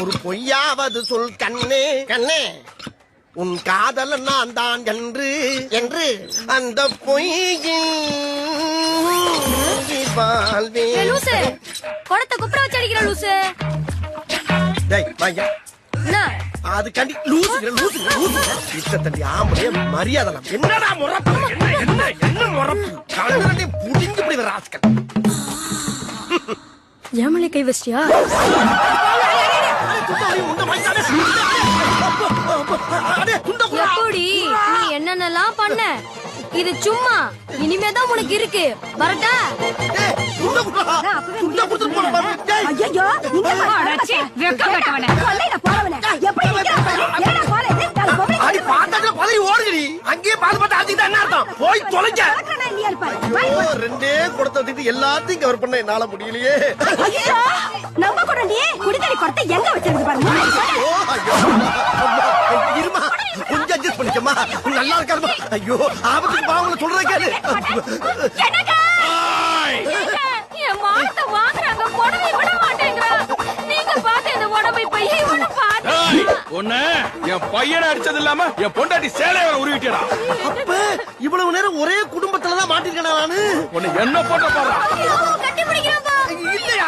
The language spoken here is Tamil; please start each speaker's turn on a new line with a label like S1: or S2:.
S1: ஒரு பொய்யாவது சொல் கண்ணே கண்ணே, உன் காதல நான் தான் என்று அந்த பொய்யின் வாழ்வேன்.
S2: லூசு குடத்தை குப்புற வச்சு அடிக்கிற லூசு.
S1: அது கண்டி லூசு தண்டி ஆம்பளே மரியாதை. என்னடா முறப்பு, என்ன முறப்பு, கண்ணு புடிஞ்சு இப்படி வர ஆஸ்கல்.
S2: ஏமலை கை வச்சியா? எப்படி நீ என்னென்னலாம் பண்ண? இது சும்மா, இனிமேதான் உனக்கு இருக்கு. வரட்டா?
S1: அங்கேயே பாத்து என்ன அர்த்தம்? போய் தொலைக்க. ரெண்டே கொடுத்து எல்லாத்தையும் கவர் பண்ண என்னால முடியலையே.
S3: நம்ம கூட குடிதண்ணி கொடுத்த எங்க வச்சிருக்கு பாருங்க.
S1: இருமா, கொஞ்சம் அட்ஜஸ்ட் பண்ணிக்கமா. நல்லா இருக்காருமா. ஐயோ, ஆபத்துக்கு பாவங்களை சொல்றேன் கேளு.
S2: என் மானத்தை வாங்குறாங்க, புடவை விட மாட்டேங்கிறா. நீங்க பார்த்து இந்த புடவை பைய இவனை பார்த்து
S4: ஒண்ணு என் பையனை அடிச்சது இல்லாம என் பொண்டாட்டி சேலைய உருவிட்டா.
S1: அப்ப இவ்வளவு நேரம் ஒரே குடும்பத்துலதான் மாட்டிருக்கேன் நானு.
S4: உன்னை என்ன போட்ட பாரு.
S2: கட்டி பிடிக்கிறப்பா.
S1: இல்லையா,